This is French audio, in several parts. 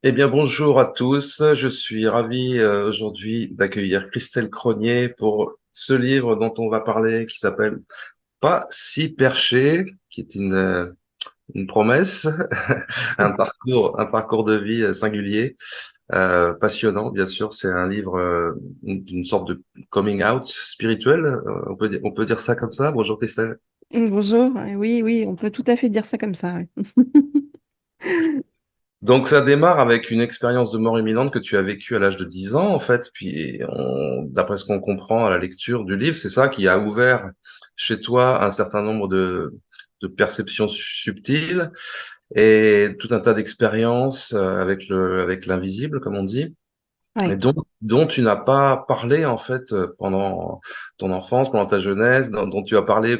Eh bien, bonjour à tous. Je suis ravi aujourd'hui d'accueillir Christelle Cronier pour ce livre dont on va parler, qui s'appelle Pas si perché, qui est une promesse, un parcours de vie singulier, passionnant, bien sûr. C'est un livre d'une sorte de coming out spirituel. On peut dire ça comme ça. Bonjour Christelle. Bonjour, oui, oui, on peut tout à fait dire ça comme ça. Ouais. Donc ça démarre avec une expérience de mort imminente que tu as vécue à l'âge de 10 ans en fait, puis d'après ce qu'on comprend à la lecture du livre, c'est ça qui a ouvert chez toi un certain nombre de perceptions subtiles et tout un tas d'expériences avec l'invisible comme on dit, et Ouais. dont tu n'as pas parlé en fait pendant ton enfance, pendant ta jeunesse, dont tu as parlé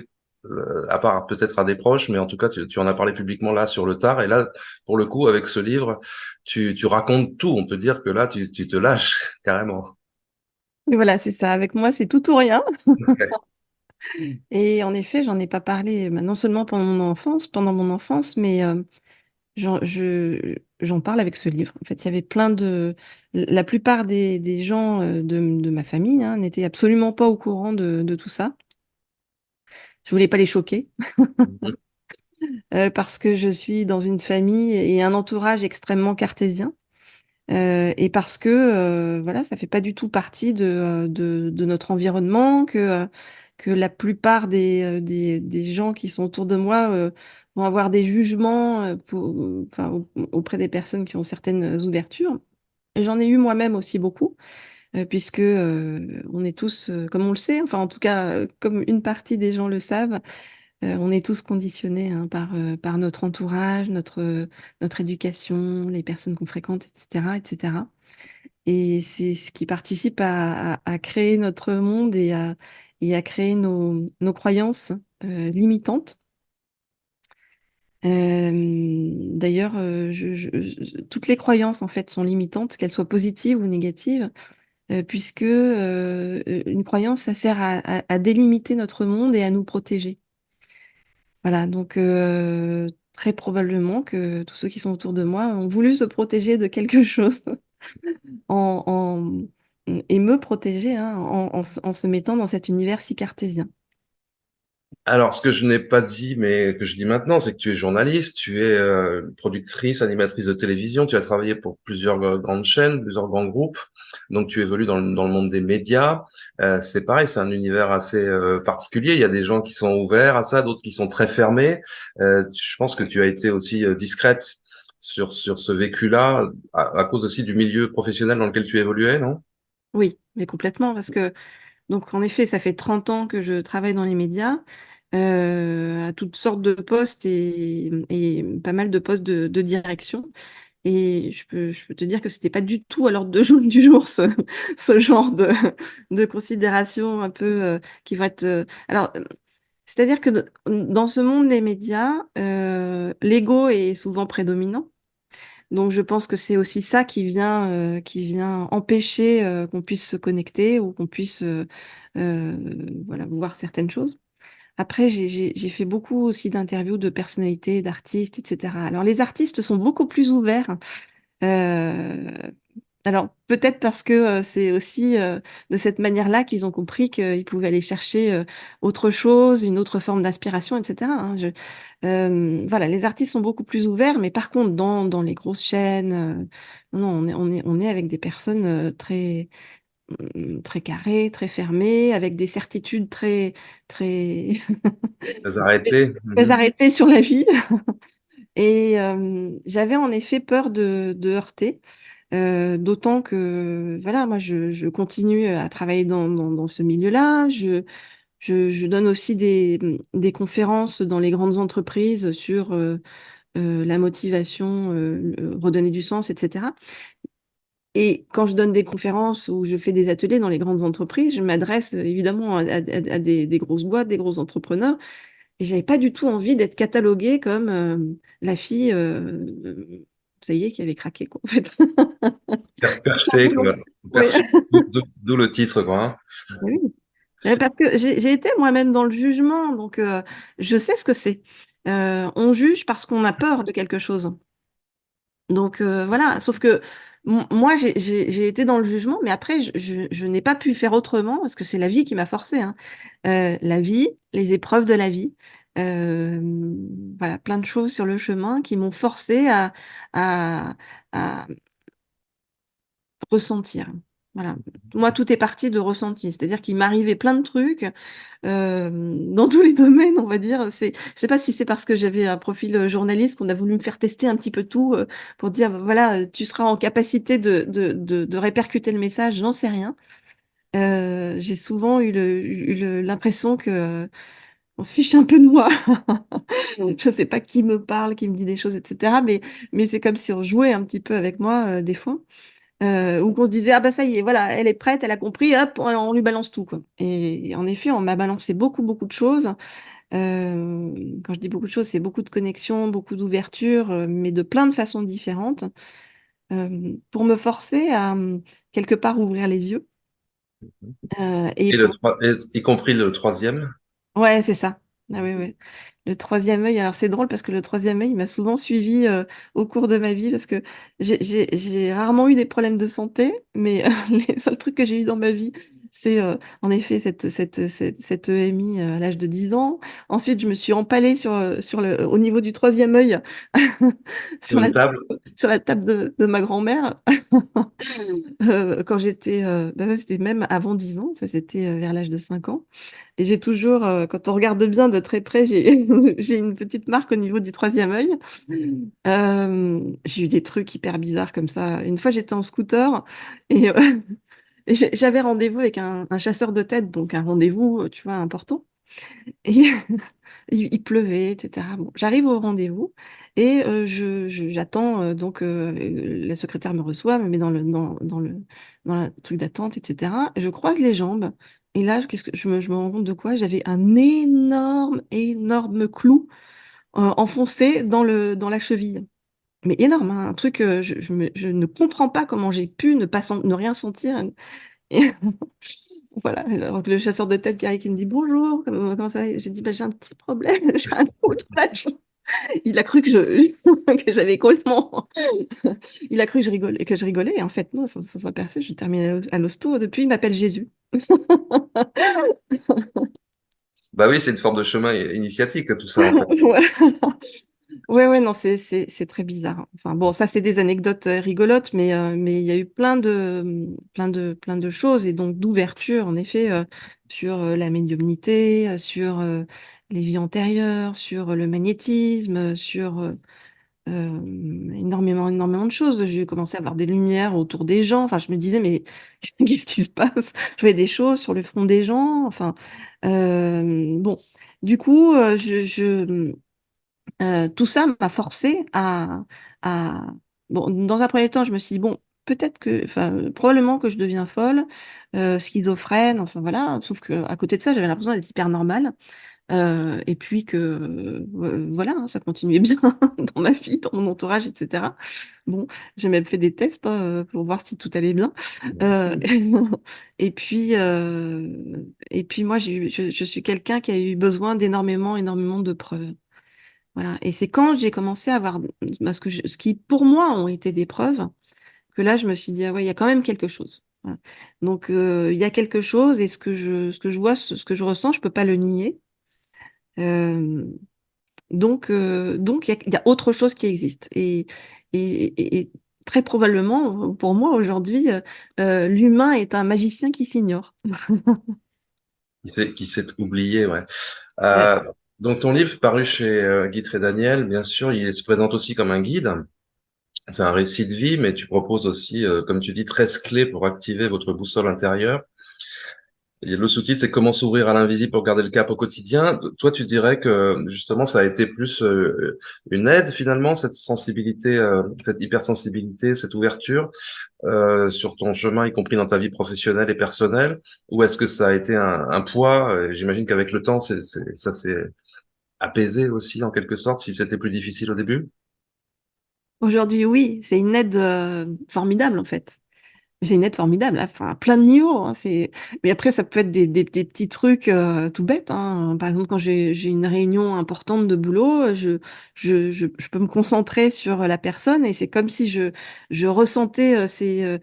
à part peut-être à des proches, mais en tout cas tu en as parlé publiquement là sur le tard. Et là, pour le coup, avec ce livre, tu racontes tout. On peut dire que là, tu te lâches carrément. Et voilà, c'est ça. Avec moi, c'est tout ou rien. Ouais. Et en effet, j'en ai pas parlé, non seulement pendant mon enfance, mais j'en parle avec ce livre. En fait, il y avait la plupart des gens de ma famille hein, n'étaient absolument pas au courant de tout ça. Je voulais pas les choquer Mhm. parce que je suis dans une famille et un entourage extrêmement cartésien. Et parce que voilà, ça fait pas du tout partie de notre environnement, que la plupart des gens qui sont autour de moi vont avoir des jugements enfin, auprès des personnes qui ont certaines ouvertures. Et j'en ai eu moi-même aussi beaucoup, puisque on est tous, comme on le sait, enfin en tout cas, comme une partie des gens le savent, on est tous conditionnés hein, par notre entourage, notre éducation, les personnes qu'on fréquente, etc., etc. Et c'est ce qui participe à créer notre monde et à créer nos croyances limitantes. D'ailleurs, toutes les croyances en fait sont limitantes, qu'elles soient positives ou négatives, puisque une croyance, ça sert à délimiter notre monde et à nous protéger. Voilà, donc très probablement que tous ceux qui sont autour de moi ont voulu se protéger de quelque chose et me protéger hein, en se mettant dans cet univers si cartésien. Alors, ce que je n'ai pas dit, mais que je dis maintenant, c'est que tu es journaliste, tu es productrice, animatrice de télévision, tu as travaillé pour plusieurs grandes chaînes, plusieurs grands groupes, donc tu évolues dans le monde des médias. C'est pareil, c'est un univers assez particulier. Il y a des gens qui sont ouverts à ça, d'autres qui sont très fermés. Je pense que tu as été aussi discrète sur ce vécu-là, à cause aussi du milieu professionnel dans lequel tu évoluais, non? Oui, mais complètement, parce que, donc en effet, ça fait 30 ans que je travaille dans les médias, à toutes sortes de postes et pas mal de postes de direction. Et je peux te dire que c'était pas du tout à l'ordre du jour, ce genre de considérations un peu qui vont être. Alors, c'est-à-dire que dans ce monde des médias, l'ego est souvent prédominant. Donc, je pense que c'est aussi ça qui vient empêcher qu'on puisse se connecter ou qu'on puisse voilà, voir certaines choses. Après, j'ai fait beaucoup aussi d'interviews de personnalités, d'artistes, etc. Alors, les artistes sont beaucoup plus ouverts. Euh, alors, peut-être parce que c'est aussi de cette manière-là qu'ils ont compris qu'ils pouvaient aller chercher autre chose, une autre forme d'inspiration, etc. hein. Voilà, les artistes sont beaucoup plus ouverts, mais par contre, dans les grosses chaînes, non, on est avec des personnes très carrées, très fermées, avec des certitudes très, Très arrêté. très Mhm. arrêtées sur la vie. Et j'avais en effet peur de heurter. D'autant que, voilà, moi, je continue à travailler dans ce milieu-là. Je donne aussi des conférences dans les grandes entreprises sur la motivation, redonner du sens, etc. Et quand je donne des conférences ou je fais des ateliers dans les grandes entreprises, je m'adresse évidemment à des grosses boîtes, des gros entrepreneurs. Et j'avais pas du tout envie d'être cataloguée comme la fille, ça y est, qui avait craqué, quoi, en fait. Sans Perché, boulot. quoi. Oui. D'où le titre, quoi. Hein. Oui. Parce que j'ai été moi-même dans le jugement, donc je sais ce que c'est. On juge parce qu'on a peur de quelque chose. Donc voilà, sauf que moi, j'ai été dans le jugement, mais après, je n'ai pas pu faire autrement parce que c'est la vie qui m'a forcée, hein. La vie, les épreuves de la vie, euh, voilà, plein de choses sur le chemin qui m'ont forcée à, à ressentir. Voilà. Moi, tout est parti de ressenti, c'est-à-dire qu'il m'arrivait plein de trucs dans tous les domaines, on va dire. Je sais pas si c'est parce que j'avais un profil journaliste qu'on a voulu me faire tester un petit peu tout pour dire, voilà, tu seras en capacité de répercuter le message, j'en sais rien. J'ai souvent l'impression que on se fiche un peu de moi. Je sais pas qui me parle, qui me dit des choses, etc. Mais c'est comme si on jouait un petit peu avec moi des fois. Ou qu'on se disait, ah bah ça y est, voilà, elle est prête, elle a compris, hop, on lui balance tout, quoi. Et en effet, on m'a balancé beaucoup, beaucoup de choses. Quand je dis beaucoup de choses, c'est beaucoup de connexions, beaucoup d'ouverture, mais de plein de façons différentes, pour me forcer à, quelque part, ouvrir les yeux. Et Et pour y compris le troisième. Ouais, c'est ça. Ah oui, oui. Le troisième œil, alors c'est drôle parce que le troisième œil il m'a souvent suivi au cours de ma vie parce que j'ai rarement eu des problèmes de santé, mais les seuls trucs que j'ai eu dans ma vie, c'est en effet cette EMI à l'âge de 10 ans. Ensuite, je me suis empalée au niveau du troisième œil Sur sur une table. sur la table de ma grand-mère quand j'étais, bah ça c'était même avant 10 ans, ça c'était vers l'âge de 5 ans. Et j'ai toujours, quand on regarde bien de très près, j'ai j'ai une petite marque au niveau du troisième œil. J'ai eu des trucs hyper bizarres comme ça. Une fois, j'étais en scooter et, et j'avais rendez-vous avec un chasseur de tête, donc un rendez-vous, tu vois, important. Et il pleuvait, etc. Bon, j'arrive au rendez-vous et j'attends. Donc, la secrétaire me reçoit, me met dans le truc d'attente, etc. Et je croise les jambes. Et là, qu'est-ce que je me rends compte de quoi? J'avais un énorme, énorme clou enfoncé dans la cheville. Mais énorme, hein, un truc, je ne comprends pas comment j'ai pu ne rien sentir. Et voilà, alors que le chasseur de tête qui arrive qui me dit bonjour, comment ça va? J'ai dit bah, j'ai un petit problème, j'ai un trou dans la jambe. Il a cru que j'avais complètement. Il a cru que je rigolais, et en fait, non, sans s'en apercevoir, je termine à l'hosto. Depuis, il m'appelle Jésus. Bah oui, c'est une forme de chemin initiatique, tout ça, en fait. Voilà. Ouais, ouais, non, c'est très bizarre. Enfin, bon, ça, c'est des anecdotes rigolotes, mais il y a eu plein de choses et donc d'ouverture, en effet, sur la médiumnité, sur les vies antérieures, sur le magnétisme, sur énormément de choses. J'ai commencé à avoir des lumières autour des gens. Enfin, je me disais, mais qu'est-ce qui se passe? Je voyais des choses sur le front des gens. Enfin, bon. Du coup, tout ça m'a forcé à... Bon, dans un premier temps, je me suis dit, bon, peut-être que, enfin, probablement que je deviens folle, schizophrène, enfin voilà. Sauf que à côté de ça, j'avais l'impression d'être hyper normale. Et puis que, voilà, hein, ça continuait bien dans ma vie, dans mon entourage, etc. Bon, j'ai même fait des tests pour voir si tout allait bien. Euh, et puis moi, je suis quelqu'un qui a eu besoin énormément de preuves. Voilà. Et c'est quand j'ai commencé à avoir ce qui pour moi ont été des preuves que là je me suis dit ah ouais il y a quand même quelque chose. Voilà. Donc il y a quelque chose et ce que je vois ce que je ressens je peux pas le nier. Euh, donc il y a autre chose qui existe et très probablement pour moi aujourd'hui l'humain est un magicien qui s'ignore. Qui s'est oublié, ouais. Ouais. Euh, donc ton livre paru chez Guy Daniel, bien sûr, il se présente aussi comme un guide. C'est un récit de vie, mais tu proposes aussi, comme tu dis, 13 clés pour activer votre boussole intérieure. Et le sous-titre, c'est Comment s'ouvrir à l'invisible pour garder le cap au quotidien. Toi, tu dirais que justement, ça a été plus une aide finalement, cette sensibilité, cette hypersensibilité, cette ouverture sur ton chemin, y compris dans ta vie professionnelle et personnelle, ou est-ce que ça a été un poids? J'imagine qu'avec le temps, ça s'est apaisé aussi en quelque sorte, si c'était plus difficile au début. Aujourd'hui oui c'est une aide formidable en fait. J'ai une aide formidable, enfin, à plein de niveaux, hein, Mais après, ça peut être des petits trucs tout bêtes, hein. Par exemple, quand j'ai une réunion importante de boulot, je peux me concentrer sur la personne et c'est comme si je ressentais ses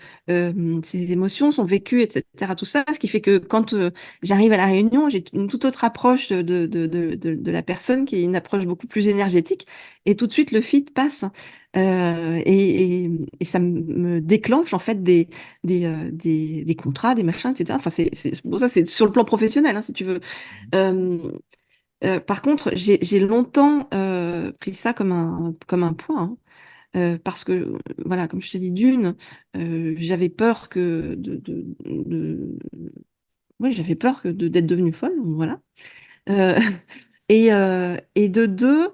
émotions, son vécu, etc. Tout ça, ce qui fait que quand j'arrive à la réunion, j'ai une toute autre approche de la personne qui est une approche beaucoup plus énergétique et tout de suite, le fit passe. Et ça me déclenche en fait des contrats, des machins, etc. Enfin, bon, ça, c'est sur le plan professionnel, hein, si tu veux. Euh, par contre, j'ai longtemps pris ça comme un point, hein, parce que, voilà, comme je te dis, j'avais peur ouais, j'avais peur d'être devenue folle, donc voilà. Euh, et de deux,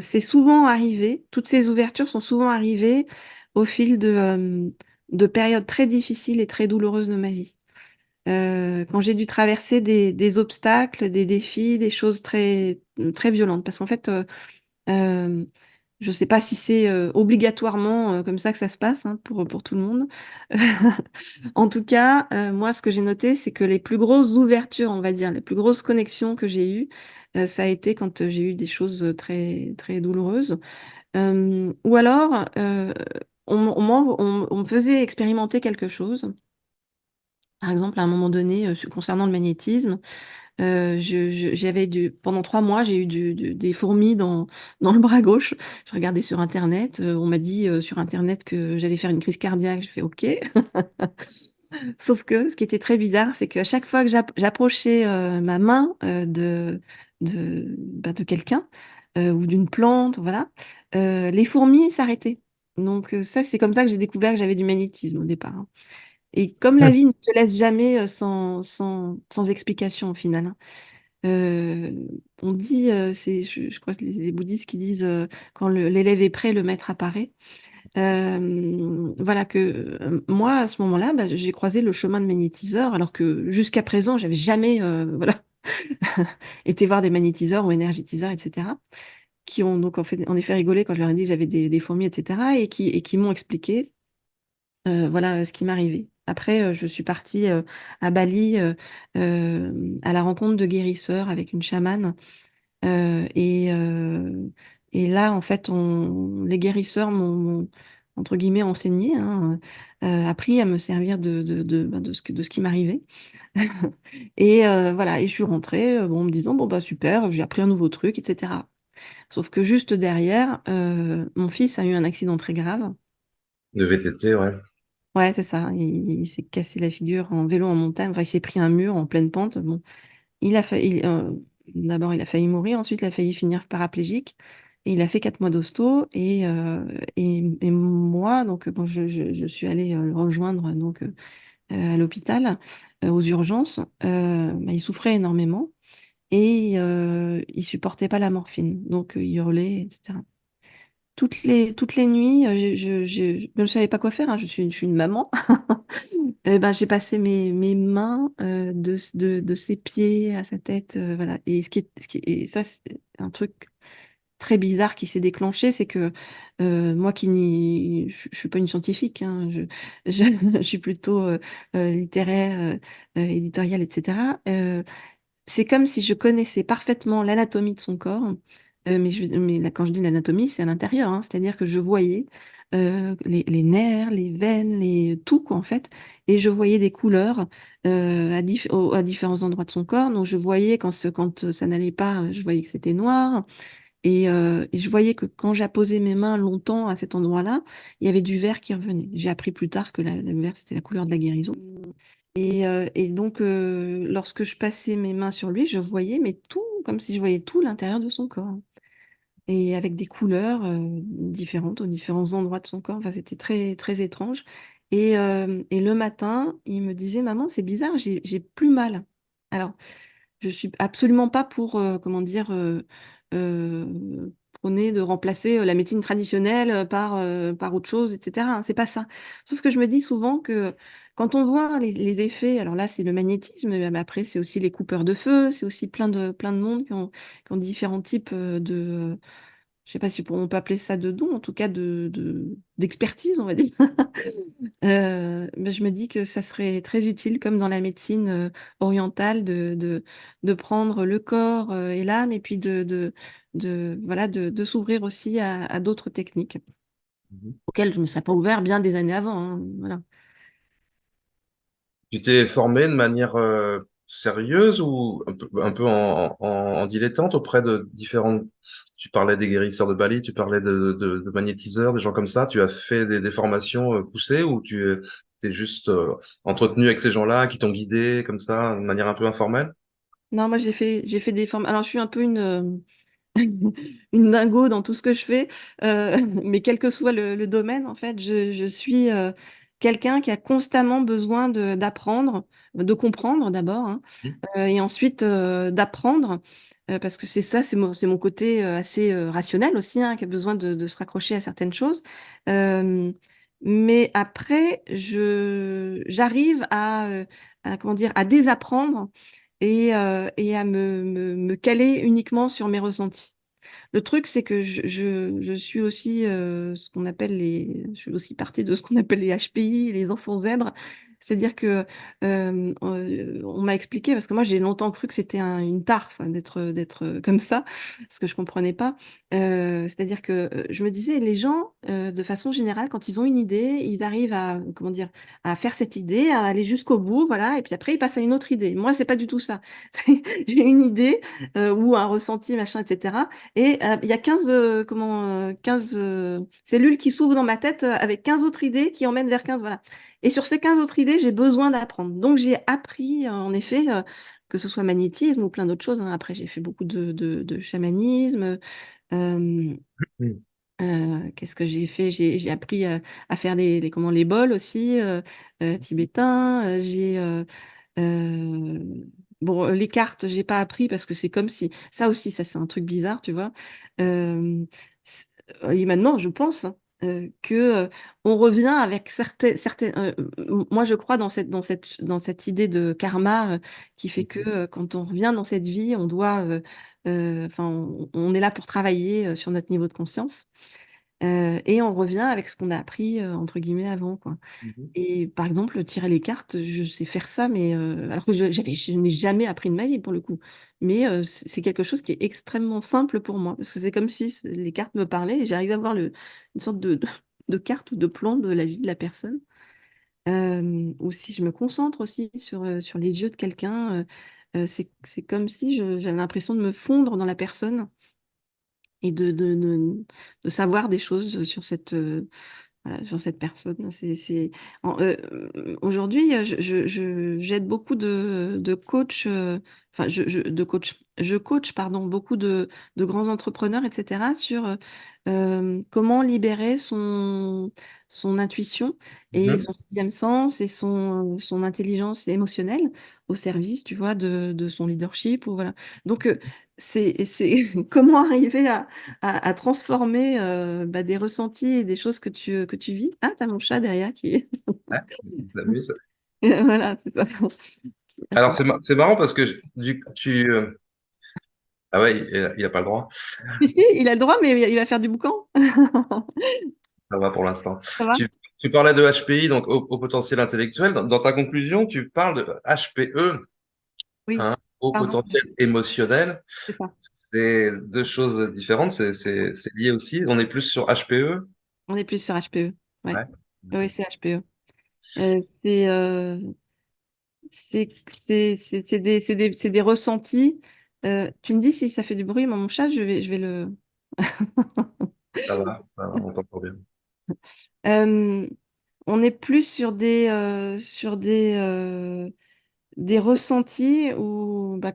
c'est souvent arrivé, toutes ces ouvertures sont souvent arrivées au fil de périodes très difficiles et très douloureuses de ma vie. Quand j'ai dû traverser des obstacles, des défis, des choses très, très violentes. Parce qu'en fait, euh, je ne sais pas si c'est obligatoirement comme ça que ça se passe hein, pour tout le monde. En tout cas, moi, ce que j'ai noté, c'est que les plus grosses ouvertures, on va dire, les plus grosses connexions que j'ai eues, ça a été quand j'ai eu des choses très, très douloureuses. Ou alors, on me faisait expérimenter quelque chose. Par exemple, à un moment donné, concernant le magnétisme, pendant 3 mois, j'ai eu des fourmis dans le bras gauche. Je regardais sur Internet. On m'a dit sur Internet que j'allais faire une crise cardiaque. Je fais OK. Sauf que ce qui était très bizarre, c'est qu'à chaque fois que j'approchais ma main de quelqu'un ou d'une plante, voilà, les fourmis s'arrêtaient. Donc ça, c'est comme ça que j'ai découvert que j'avais du magnétisme au départ, hein. Et comme la Hmm. vie ne te laisse jamais sans explication au final, hein. Euh, on dit, je crois que les bouddhistes qui disent quand l'élève est prêt, le maître apparaît. Voilà que moi, à ce moment-là, bah, j'ai croisé le chemin de magnétiseur, alors que jusqu'à présent, j'avais jamais voilà, été voir des magnétiseurs ou énergétiseurs, etc., qui ont donc en effet rigolé quand je leur ai dit que j'avais des fourmis, etc., et qui m'ont expliqué voilà ce qui m'arrivait. Après, je suis partie à Bali à la rencontre de guérisseurs avec une chamane. Euh, et, euh, et là, en fait, les guérisseurs entre guillemets, enseigné, hein, appris à me servir de ce qui m'arrivait. Et voilà, et je suis rentrée bon, en me disant, bon, bah super, j'ai appris un nouveau truc, etc. Sauf que juste derrière, mon fils a eu un accident très grave. De VTT, ouais. Ouais, c'est ça. Il s'est cassé la figure en vélo en montagne. Enfin, il s'est pris un mur en pleine pente. Bon, il a failli, d'abord, il a failli mourir. Ensuite, il a failli finir paraplégique. Et il a fait 4 mois d'hosto. Et moi, donc, bon, je suis allée le rejoindre donc, à l'hôpital, aux urgences. Bah, il souffrait énormément. Et il supportait pas la morphine. Donc, il hurlait, etc. Toutes les nuits, je ne savais pas quoi faire, hein, je suis une maman. Eh ben, j'ai passé mes mains de ses pieds à sa tête. Voilà. Et, et ça, c'est un truc très bizarre qui s'est déclenché, c'est que moi je suis pas une scientifique, hein, je suis plutôt littéraire, éditoriale, etc. C'est comme si je connaissais parfaitement l'anatomie de son corps, mais là, quand je dis l'anatomie, c'est à l'intérieur, hein, c'est-à-dire que je voyais les nerfs, les veines, tout, quoi, en fait, et je voyais des couleurs à différents endroits de son corps. Donc, je voyais quand ça n'allait pas, je voyais que c'était noir, et je voyais que quand j'apposais mes mains longtemps à cet endroit-là, il y avait du vert qui revenait. J'ai appris plus tard que le vert, c'était la couleur de la guérison. Et donc, lorsque je passais mes mains sur lui, je voyais, mais tout, comme si je voyais tout l'intérieur de son corps. Et avec des couleurs différentes aux différents endroits de son corps. Enfin, c'était très, très étrange. Et le matin, il me disait, Maman, c'est bizarre, j'ai plus mal. Alors, je suis absolument pas pour, comment dire, prôner de remplacer la médecine traditionnelle par autre chose, etc., hein, c'est pas ça. Sauf que je me dis souvent que quand on voit les effets, alors là, c'est le magnétisme, mais après, c'est aussi les coupeurs de feu, c'est aussi plein de monde qui ont différents types je sais pas si on peut appeler ça de don, en tout cas d'expertise, on va dire. Ben, je me dis que ça serait très utile, comme dans la médecine orientale, de prendre le corps et l'âme, et puis voilà, de s'ouvrir aussi à d'autres techniques, Mhm. auxquelles je ne me serais pas ouvert bien des années avant, hein, voilà. Tu t'es formé de manière sérieuse ou un peu en dilettante auprès de différents... Tu parlais des guérisseurs de Bali, tu parlais de magnétiseurs, des gens comme ça. Tu as fait des formations poussées ou tu t'es juste entretenu avec ces gens-là qui t'ont guidé comme ça, de manière un peu informelle? Non, moi j'ai fait des formes. Alors je suis un peu une dingo dans tout ce que je fais, mais quel que soit le domaine, en fait, je suis quelqu'un qui a constamment besoin d'apprendre, de comprendre d'abord, hein, et ensuite d'apprendre, parce que c'est ça, c'est mon côté assez rationnel aussi, hein, qui a besoin de se raccrocher à certaines choses. Euh, mais après, j'arrive comment dire, à désapprendre et à me caler uniquement sur mes ressentis. Le truc, c'est que je suis aussi je suis aussi partie de ce qu'on appelle les HPI, les enfants zèbres. C'est-à-dire que on m'a expliqué, parce que moi j'ai longtemps cru que c'était une tare, ça, d'être comme ça, parce que je comprenais pas. C'est-à-dire que je me disais, les gens, de façon générale, quand ils ont une idée, ils arrivent à, comment dire, à faire cette idée, à aller jusqu'au bout, voilà, et puis après ils passent à une autre idée. Moi, c'est pas du tout ça. J'ai une idée ou un ressenti, machin, etc. Et il y a 15 15 cellules qui s'ouvrent dans ma tête avec 15 autres idées qui emmènent vers 15, voilà. Et sur ces 15 autres idées, j'ai besoin d'apprendre. Donc j'ai appris, en effet, que ce soit magnétisme ou plein d'autres choses, hein. Après, j'ai fait beaucoup de chamanisme. Euh, Mhm. Qu'est-ce que j'ai fait? J'ai appris à faire comment, les bols aussi, tibétains. Euh, bon, les cartes, j'ai pas appris parce que c'est comme si... Ça aussi, ça c'est un truc bizarre, tu vois. Euh, c- et maintenant, je pense que on revient avec certaines... moi, je crois dans cette idée de karma qui fait que quand on revient dans cette vie, on doit... enfin, on est là pour travailler sur notre niveau de conscience. Et on revient avec ce qu'on a appris, entre guillemets, avant, quoi. Mhm. Et par exemple, tirer les cartes, je sais faire ça, mais alors que je n'ai jamais appris de ma vie pour le coup. Mais c'est quelque chose qui est extrêmement simple pour moi, parce que c'est comme si les cartes me parlaient et j'arrivais à voir une sorte de carte ou de plan de la vie de la personne. Ou si je me concentre aussi sur les yeux de quelqu'un, c'est comme si j'avais l'impression de me fondre dans la personne et de savoir des choses sur voilà, sur cette personne. Aujourd'hui, j'aide beaucoup de coachs, enfin, je coach, pardon, beaucoup de grands entrepreneurs, etc., sur comment libérer son intuition et Mhm. son sixième sens et son intelligence émotionnelle au service, tu vois, de son leadership. Ou voilà. Donc, c'est comment arriver à transformer bah, des ressentis et des choses que tu vis. Ah, t'as mon chat derrière qui est... Ouais, t'as vu ça. Voilà, c'est ça. Alors Attends. c'est marrant parce que ah ouais, il a pas le droit. Si, si, il a le droit, mais il va faire du boucan. Ça va pour l'instant. Ça va? Tu parlais de HPI, donc au potentiel intellectuel. Dans ta conclusion, tu parles de HPE, Oui, hein, au pardon, potentiel émotionnel. c'est ça. C'est deux choses différentes, c'est lié aussi. On est plus sur HPE. On est plus sur HPE. Ouais. Ouais. Oui, c'est HPE. C'est c'est des ressentis. Tu me dis si ça fait du bruit, mon chat, je vais le... Ça va, on t'entend bien. Euh, on est plus sur des ressentis où bah,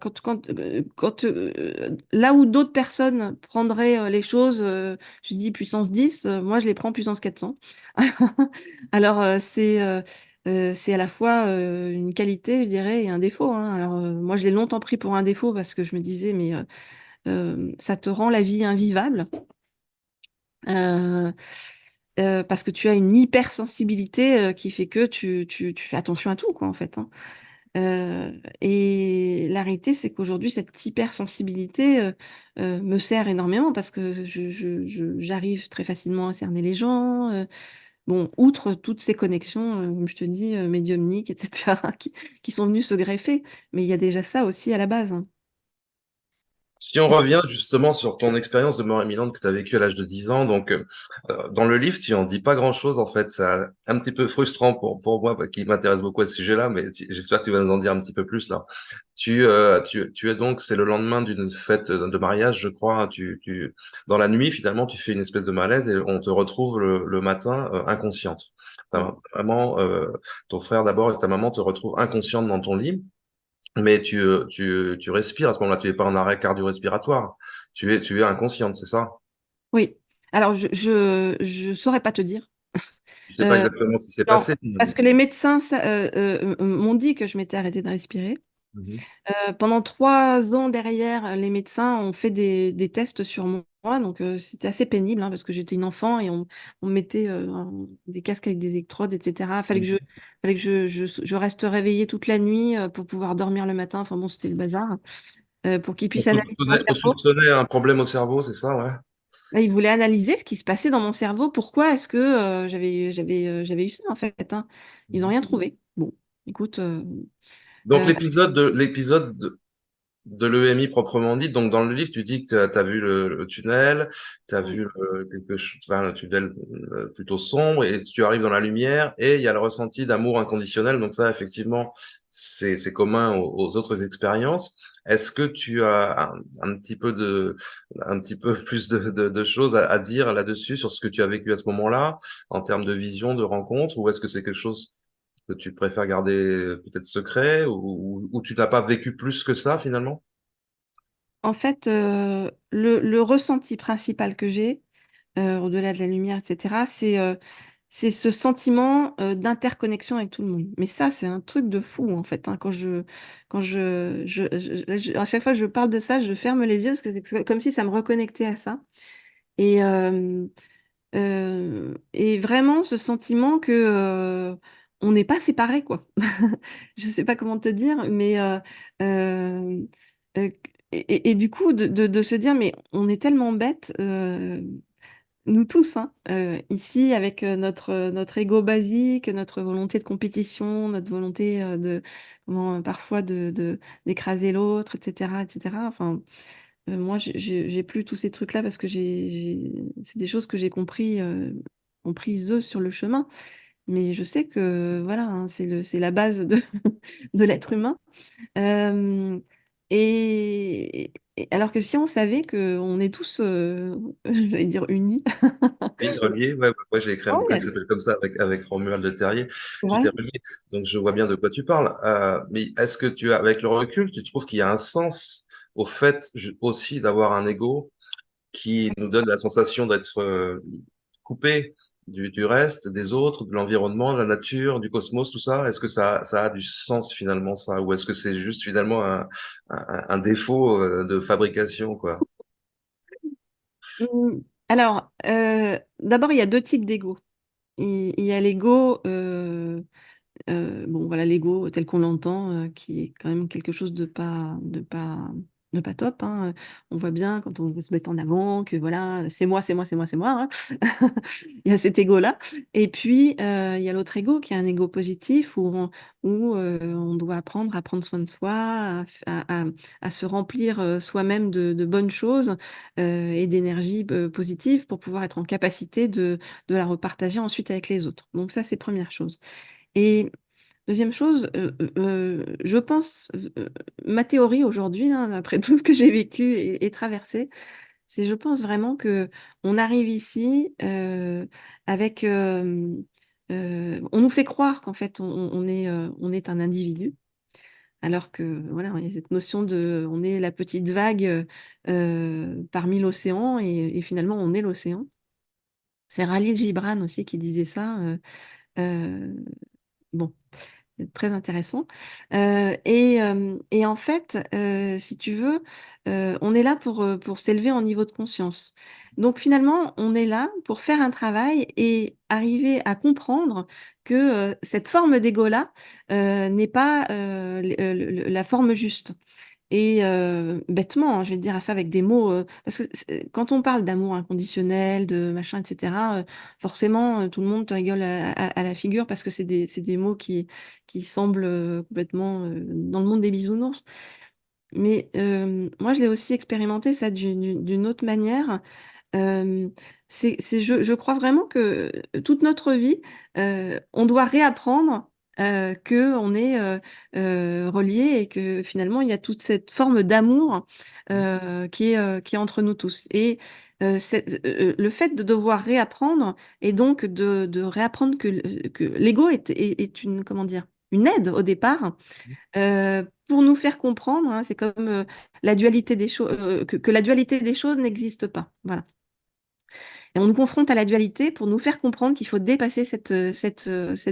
là où d'autres personnes prendraient les choses, je dis puissance 10, moi je les prends puissance 400. Alors c'est à la fois une qualité, je dirais, et un défaut, hein. Alors moi je l'ai longtemps pris pour un défaut parce que je me disais mais ça te rend la vie invivable. Euh, Parce que tu as une hypersensibilité qui fait que tu fais attention à tout, quoi, en fait, hein. Et la réalité, c'est qu'aujourd'hui, cette hypersensibilité me sert énormément parce que j'arrive très facilement à cerner les gens. Bon, outre toutes ces connexions, comme je te dis, médiumniques, etc., qui sont venues se greffer. Mais il y a déjà ça aussi à la base, hein. Si on revient justement sur ton expérience de mort imminente que tu as vécue à l'âge de 10 ans, donc dans le livre, tu en dis pas grand-chose en fait. C'est un petit peu frustrant pour moi qui m'intéresse beaucoup à ce sujet-là, mais j'espère que tu vas nous en dire un petit peu plus là. Tu es donc, c'est le lendemain d'une fête de mariage, je crois, hein. Dans la nuit, finalement, tu fais une espèce de malaise et on te retrouve le matin inconsciente. Mm. Ta maman, ton frère d'abord et ta maman te retrouvent inconsciente dans ton lit. Mais tu respires à ce moment-là, tu n'es pas en arrêt cardio-respiratoire. Tu es inconsciente, c'est ça? Oui. Alors, je saurais pas te dire. Tu sais pas Euh, exactement ce qui s'est non, passé. parce que les médecins m'ont dit que je m'étais arrêtée de respirer. Mhm. Pendant 3 ans derrière, les médecins ont fait des tests sur moi, donc c'était assez pénible, hein, parce que j'étais une enfant et on me mettait des casques avec des électrodes, etc. Fallait que je reste réveillée toute la nuit pour pouvoir dormir le matin. Enfin bon, c'était le bazar. Pour qu'ils puissent analyser mon On cerveau. soupçonnait un problème au cerveau, c'est ça, ouais. Là, ils voulaient analyser ce qui se passait dans mon cerveau. Pourquoi est-ce que j'avais eu ça, en fait, hein. Ils n'ont Mhm. rien trouvé. Bon, écoute. Donc Euh, l'épisode de l'EMI proprement dit, donc dans le livre, tu dis que tu as vu le tunnel, tu as vu quelque chose, enfin, le tunnel plutôt sombre, et tu arrives dans la lumière, et il y a le ressenti d'amour inconditionnel. Donc ça, effectivement, c'est commun aux autres expériences. Est-ce que tu as un petit peu plus de choses à dire là-dessus, sur ce que tu as vécu à ce moment-là, en termes de vision, de rencontre, ou est-ce que c'est quelque chose que tu préfères garder peut-être secret, ou tu n'as pas vécu plus que ça finalement? En fait, le ressenti principal que j'ai, au-delà de la lumière, etc., c'est ce sentiment d'interconnexion avec tout le monde. Mais ça, c'est un truc de fou, en fait, hein. À chaque fois que je parle de ça, je ferme les yeux parce que c'est comme si ça me reconnectait à ça. Et vraiment ce sentiment que on n'est pas séparés, quoi. Je sais pas comment te dire, mais euh, euh, et du coup de se dire mais on est tellement bêtes, nous tous, hein, ici avec notre ego basique, notre volonté de compétition, notre volonté parfois d'écraser l'autre, etc., etc. Enfin, moi, j'ai plus tous ces trucs-là parce que c'est des choses que j'ai comprises sur le chemin. Mais je sais que voilà, hein, c'est la base de l'être humain. Euh, alors que si on savait qu'on est tous, j'allais dire unis. Oui, relié, ouais, ouais, j'ai écrit un Oh, bouquin qui s'appelle comme ça avec Romuald de Terrier. Tout voilà. est relié, donc je vois bien de quoi tu parles. Mais est-ce que avec le recul, tu trouves qu'il y a un sens au fait aussi d'avoir un ego qui nous donne la sensation d'être coupé du reste, des autres, de l'environnement, de la nature, du cosmos, tout ça? Est-ce que ça a du sens finalement ça, ou est-ce que c'est juste finalement un défaut de fabrication, quoi? Alors, d'abord, il y a deux types d'ego. Il y a l'ego, bon, voilà, l'ego tel qu'on l'entend, qui est quand même quelque chose de pas top, hein. On voit bien quand on veut se mettre en avant que voilà, c'est moi, c'est moi, c'est moi, c'est moi, hein. Il y a cet ego-là. Et puis, il y a l'autre ego qui est un ego positif où on doit apprendre à prendre soin de soi, à se remplir soi-même de bonnes choses et d'énergie positive pour pouvoir être en capacité de la repartager ensuite avec les autres. Donc ça, c'est première chose. Et deuxième chose, je pense, ma théorie aujourd'hui, hein, après tout ce que j'ai vécu et traversé, c'est je pense vraiment que on arrive ici avec, on nous fait croire qu'en fait on est un individu, alors que voilà, il y a cette notion de, on est la petite vague parmi l'océan et finalement on est l'océan. C'est Khalil Gibran aussi qui disait ça. Euh, bon. C'est très intéressant. Et en fait, si tu veux, on est là pour s'élever en niveau de conscience. Donc finalement, on est là pour faire un travail et arriver à comprendre que cette forme d'ego-là n'est pas la forme juste. Et bêtement, hein, je vais te dire à ça avec des mots, parce que quand on parle d'amour inconditionnel, de machin, etc., forcément, tout le monde te rigole à la figure parce que c'est des mots qui semblent complètement dans le monde des bisounours. Mais moi, je l'ai aussi expérimenté ça d'une autre manière. Euh, je crois vraiment que toute notre vie, on doit réapprendre que on est relié et que finalement, il y a toute cette forme d'amour qui est entre nous tous. Et le fait de devoir réapprendre et donc de réapprendre que l'ego est une, comment dire, une aide au départ pour nous faire comprendre, hein, c'est comme la dualité des choses, que la dualité des choses n'existe pas. Voilà. Et on nous confronte à la dualité pour nous faire comprendre qu'il faut dépasser cette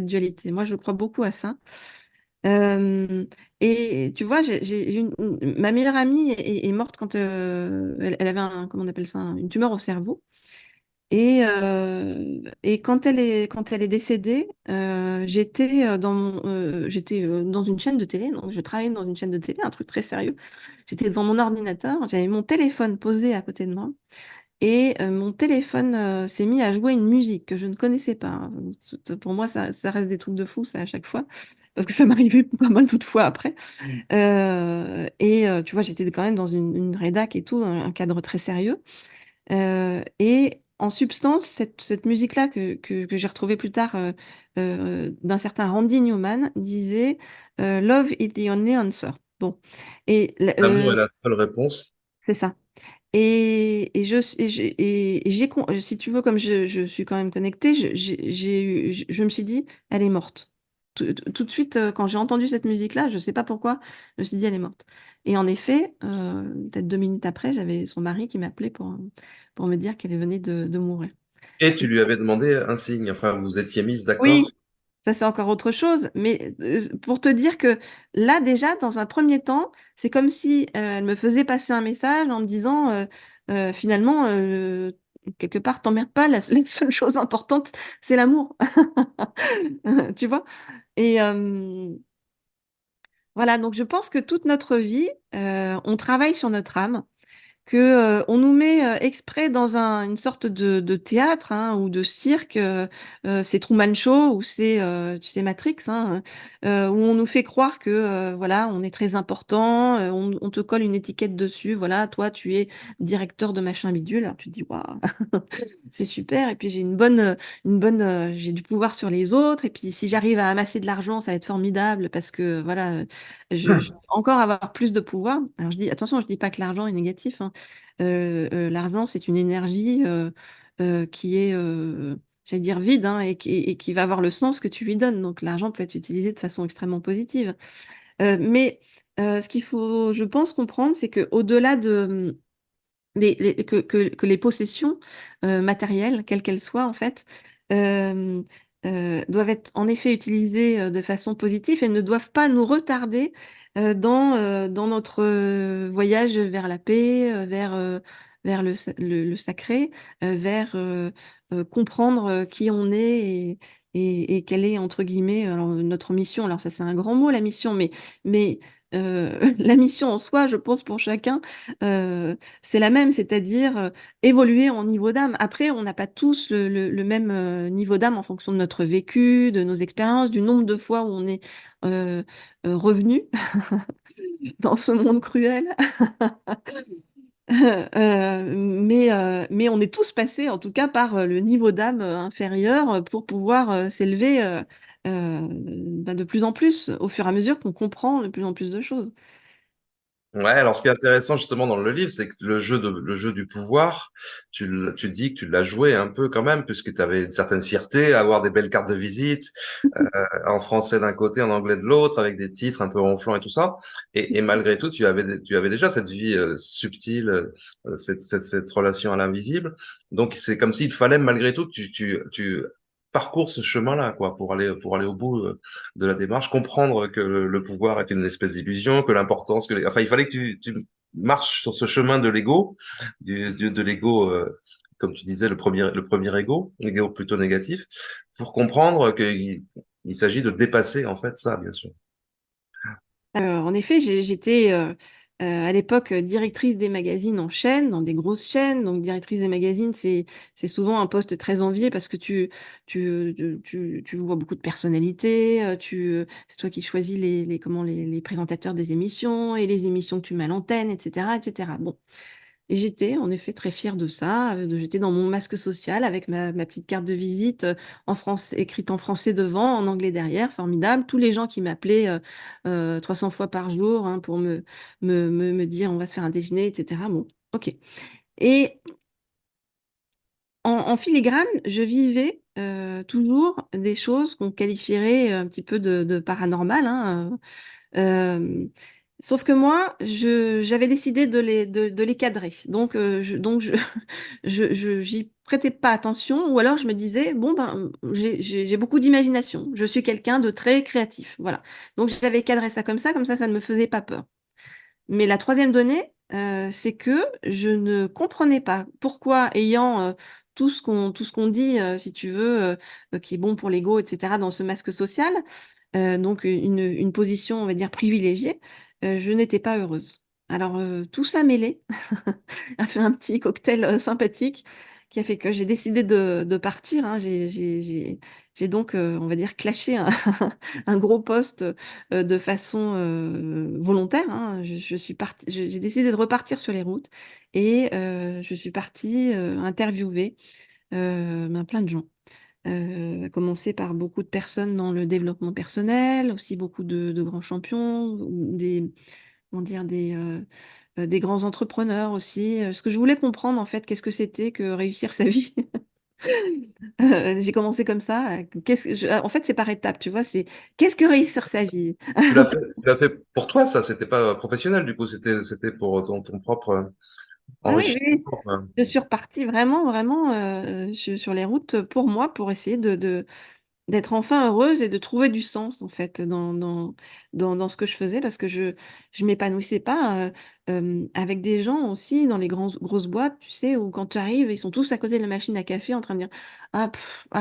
dualité. Moi, je crois beaucoup à ça. Euh, et tu vois, ma meilleure amie est morte quand elle avait comment on appelle ça, une tumeur au cerveau. Et quand elle est décédée, j'étais dans une chaîne de télé, donc je travaillais dans une chaîne de télé, un truc très sérieux. J'étais devant mon ordinateur, j'avais mon téléphone posé à côté de moi. Et mon téléphone s'est mis à jouer une musique que je ne connaissais pas, hein. Pour moi, ça reste des trucs de fou, ça, à chaque fois, parce que ça m'arrivait pas mal d'autres fois après. Tu vois, j'étais quand même dans une rédac et tout, un cadre très sérieux. Et en substance, cette musique-là que j'ai retrouvée plus tard d'un certain Randy Newman disait Love is the only answer. Bon, et L'amour est la seule réponse. c'est ça. Si tu veux, comme je suis quand même connectée, je me suis dit, elle est morte. Tout de suite, quand j'ai entendu cette musique-là, je ne sais pas pourquoi, je me suis dit, elle est morte. Et en effet, peut-être 2 minutes après, j'avais son mari qui m'appelait pour me dire qu'elle venait de mourir. Et tu Et lui avais demandé un signe, enfin, vous vous étiez mise d'accord. oui, ça c'est encore autre chose, mais pour te dire que là déjà, dans un premier temps, c'est comme si elle me faisait passer un message en me disant finalement, quelque part, t'emmerdes pas, la seule chose importante, c'est l'amour. Tu vois? Et voilà, donc je pense que toute notre vie, on travaille sur notre âme que on nous met exprès dans une sorte de théâtre hein, ou de cirque, c'est Truman Show ou c'est tu sais Matrix, hein, où on nous fait croire que voilà on est très important, on te colle une étiquette dessus, voilà toi tu es directeur de machin bidule, alors tu te dis waouh c'est super et puis j'ai j'ai du pouvoir sur les autres et puis si j'arrive à amasser de l'argent ça va être formidable parce que voilà je vais encore avoir plus de pouvoir. Alors je dis attention je dis pas que l'argent est négatif hein. L'argent, c'est une énergie qui est, j'allais dire, vide hein, et qui va avoir le sens que tu lui donnes. Donc l'argent peut être utilisé de façon extrêmement positive. Mais ce qu'il faut, je pense, comprendre, c'est qu'au-delà que les possessions matérielles, quelles qu'elles soient, en fait, euh, doivent être en effet utilisées de façon positive et ne doivent pas nous retarder dans notre voyage vers la paix, vers le sacré, vers comprendre qui on est et quelle est, entre guillemets, alors, notre mission. Alors ça, c'est un grand mot, la mission, mais la mission en soi, je pense, pour chacun, c'est la même, c'est-à-dire évoluer en niveau d'âme. Après, on n'a pas tous le même niveau d'âme en fonction de notre vécu, de nos expériences, du nombre de fois où on est revenu dans ce monde cruel. Mais on est tous passés, en tout cas, par le niveau d'âme inférieur pour pouvoir s'élever de plus en plus au fur et à mesure qu'on comprend de plus en plus de choses. Ouais, alors ce qui est intéressant justement dans le livre, c'est que le jeu du pouvoir, tu dis que tu l'as joué un peu quand même, puisque tu avais une certaine fierté à avoir des belles cartes de visite, euh, en français d'un côté, en anglais de l'autre, avec des titres un peu ronflants et tout ça. Et malgré tout, tu avais déjà cette vie subtile, cette relation à l'invisible. Donc c'est comme s'il fallait malgré tout que tu parcours ce chemin-là, quoi, pour aller au bout de la démarche, comprendre que le pouvoir est une espèce d'illusion, que l'importance, enfin, il fallait que tu marches sur ce chemin de l'ego, de l'ego, comme tu disais, le premier ego, l'ego plutôt négatif, pour comprendre il s'agit de dépasser, en fait, ça, bien sûr. En effet, j'étais à l'époque directrice des magazines en chaîne, dans des grosses chaînes. Donc, directrice des magazines, c'est souvent un poste très envié parce que tu vois beaucoup de personnalités. C'est toi qui choisis les présentateurs des émissions et les émissions que tu mets à l'antenne, etc., etc. Bon. Et j'étais en effet très fière de ça. J'étais dans mon masque social avec ma petite carte de visite en France, écrite en français devant, en anglais derrière, formidable. Tous les gens qui m'appelaient 300 fois par jour hein, pour me dire on va se faire un déjeuner, etc. Bon, ok. Et en filigrane, je vivais toujours des choses qu'on qualifierait un petit peu de paranormal, hein, euh, sauf que moi, j'avais décidé de les cadrer. J'y prêtais pas attention, ou alors je me disais, bon, ben, j'ai beaucoup d'imagination. Je suis quelqu'un de très créatif. Voilà. Donc, j'avais cadré ça, ça ne me faisait pas peur. Mais la troisième donnée, c'est que je ne comprenais pas pourquoi, ayant tout ce qu'on dit, si tu veux, qui est bon pour l'ego, etc., dans ce masque social, donc une position, on va dire, privilégiée, je n'étais pas heureuse. Alors, tout ça mêlé a fait un petit cocktail sympathique qui a fait que j'ai décidé de partir, hein. J'ai donc, on va dire, clashé un gros poste de façon volontaire, hein. Je suis partie, j'ai décidé de repartir sur les routes et je suis partie interviewer ben, plein de gens. À commencer par beaucoup de personnes dans le développement personnel, aussi beaucoup de grands champions, comment dire, des grands entrepreneurs aussi. Ce que je voulais comprendre, en fait, qu'est-ce que c'était que réussir sa vie. J'ai commencé comme ça. En fait, c'est par étapes, tu vois, c'est qu'est-ce que réussir sa vie? Tu l'as fait pour toi, ça, c'était pas professionnel, du coup, c'était pour ton propre Ah oui, oui, enrichissement. oui. Je suis repartie vraiment, vraiment sur les routes pour moi, pour essayer d'être enfin heureuse et de trouver du sens en fait dans ce que je faisais parce que je m'épanouissais pas avec des gens aussi dans les grosses boîtes, tu sais, où quand tu arrives, ils sont tous à côté de la machine à café en train de dire ah,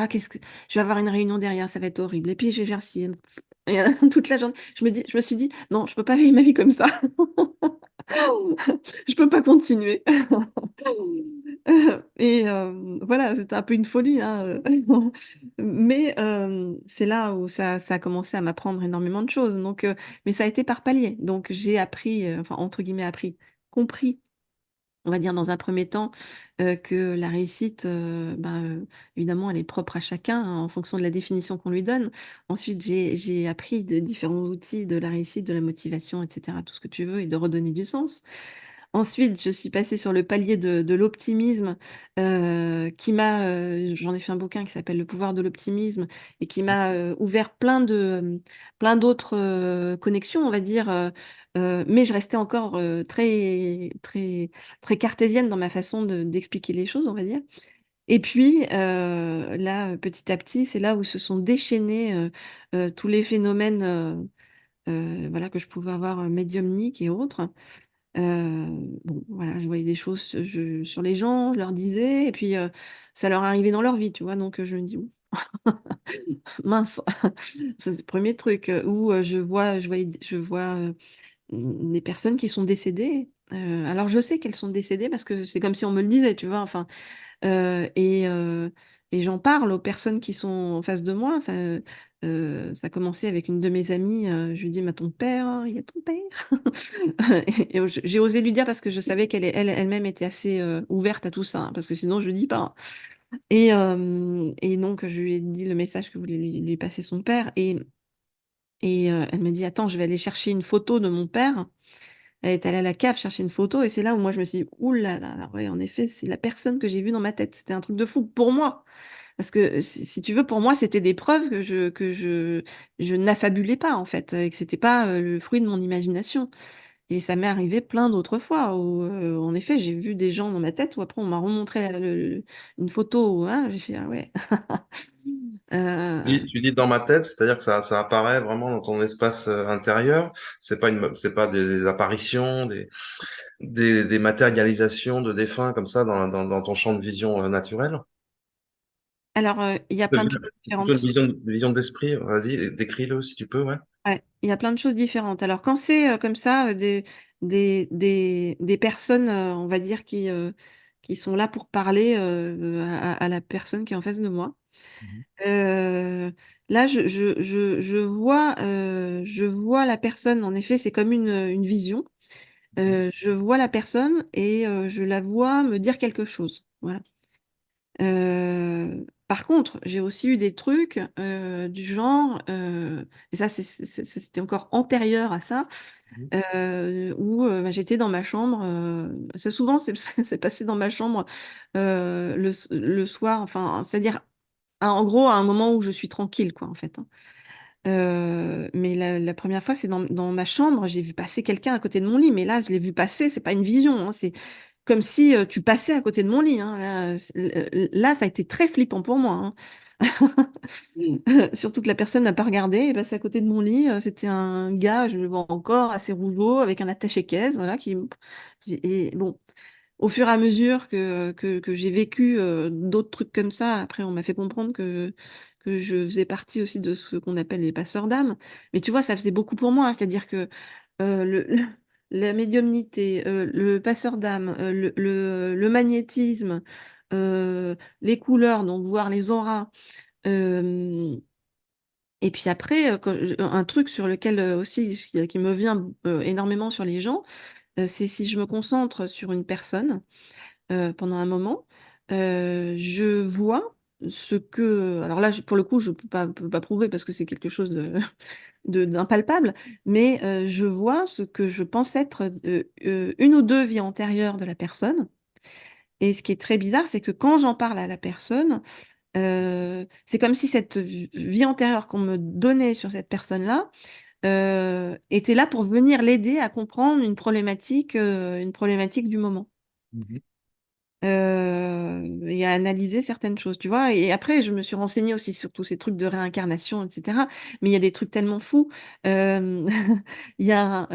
qu'est-ce que je vais avoir une réunion derrière, ça va être horrible. Et puis je vais faire ci. Et, toute la journée, je me suis dit non, je peux pas vivre ma vie comme ça. Je peux pas continuer. Et voilà, c'était un peu une folie, hein. Mais c'est là où ça a commencé à m'apprendre énormément de choses. Donc, mais ça a été par palier. Donc, j'ai appris, enfin, entre guillemets, appris, compris, on va dire, dans un premier temps, que la réussite, ben, évidemment, elle est propre à chacun hein, en fonction de la définition qu'on lui donne. Ensuite, j'ai appris de différents outils de la réussite, de la motivation, etc., tout ce que tu veux, et de redonner du sens. Ensuite, je suis passée sur le palier de l'optimisme, j'en ai fait un bouquin qui s'appelle Le pouvoir de l'optimisme et qui m'a ouvert plein d'autres connexions, on va dire, mais je restais encore très cartésienne dans ma façon d'expliquer les choses, on va dire. Et puis là, petit à petit, c'est là où se sont déchaînés tous les phénomènes, voilà, que je pouvais avoir médiumniques et autres. Bon, voilà, je voyais des choses sur les gens, je leur disais, et puis ça leur arrivait dans leur vie, tu vois. Donc je me dis, ouh, mince, ça c'est le premier truc. Où je vois des personnes qui sont décédées. Alors je sais qu'elles sont décédées parce que c'est comme si on me le disait, tu vois. Enfin, euh, et, euh, et j'en parle aux personnes qui sont en face de moi. Ça a commencé avec une de mes amies. Je lui dis, mais ton père, hein, il y a ton père. Et j'ai osé lui dire parce que je savais elle-même était assez ouverte à tout ça, hein, parce que sinon je ne dis pas, hein. Et donc je lui ai dit le message que voulait lui passer son père. Et elle me dit, attends, je vais aller chercher une photo de mon père. Elle est allée à la cave chercher une photo et c'est là où moi je me suis dit, ouh là là, ouais, en effet, c'est la personne que j'ai vue dans ma tête. C'était un truc de fou pour moi. Parce que si tu veux, pour moi, c'était des preuves que je n'affabulais pas en fait, et que c'était pas le fruit de mon imagination. Et ça m'est arrivé plein d'autres fois où, en effet, j'ai vu des gens dans ma tête où après on m'a remontré une photo. Où, hein, j'ai fait, ah ouais. Euh, Tu dis dans ma tête, c'est-à-dire que ça apparaît vraiment dans ton espace intérieur. C'est pas des apparitions, des matérialisations de défunts comme ça dans ton champ de vision naturel. alors, il y a plein de choses Plutôt différentes. une vision d'esprit. Vas-y, décris-le si tu peux, ouais. Ouais, il y a plein de choses différentes. Alors, quand c'est comme ça, des personnes, on va dire, qui sont là pour parler à la personne qui est en face de moi, Mhm. euh, là, je vois la personne, en effet, c'est comme une vision. Je vois la personne et je la vois me dire quelque chose. Voilà. Par contre, j'ai aussi eu des trucs du genre, et ça c'était encore antérieur à ça, Mhm. où bah, j'étais dans ma chambre. C'est souvent c'est passé dans ma chambre le soir, enfin, c'est-à-dire en gros à un moment où je suis tranquille, quoi, en fait. Hein. Mais la première fois, c'est dans ma chambre, j'ai vu passer quelqu'un à côté de mon lit, mais là, je l'ai vu passer, c'est pas une vision, hein, c'est comme si tu passais à côté de mon lit. Hein. Là, là, ça a été très flippant pour moi. Hein. Surtout que la personne m'a pas regardé, et passé à côté de mon lit. C'était un gars, je le vois encore, assez rougeau, avec un attaché-caisse, voilà, et bon, au fur et à mesure que j'ai vécu d'autres trucs comme ça, après, on m'a fait comprendre que je faisais partie aussi de ce qu'on appelle les passeurs d'âme. Mais tu vois, ça faisait beaucoup pour moi, hein. C'est-à-dire que la médiumnité, le passeur d'âme, le magnétisme, les couleurs, donc voir les auras. euh, et puis après, un truc sur lequel aussi qui me vient énormément sur les gens, c'est si je me concentre sur une personne pendant un moment, je vois ce que... Alors là, pour le coup, je peux pas prouver parce que c'est quelque chose d'impalpable, mais je vois ce que je pense être une ou deux vies antérieures de la personne. Et ce qui est très bizarre, c'est que quand j'en parle à la personne, c'est comme si cette vie antérieure qu'on me donnait sur cette personne-là était là pour venir l'aider à comprendre une problématique du moment. Mhm. Et à analyser certaines choses, tu vois. Et après, je me suis renseignée aussi sur tous ces trucs de réincarnation, etc. Mais il y a des trucs tellement fous. Euh, il y a,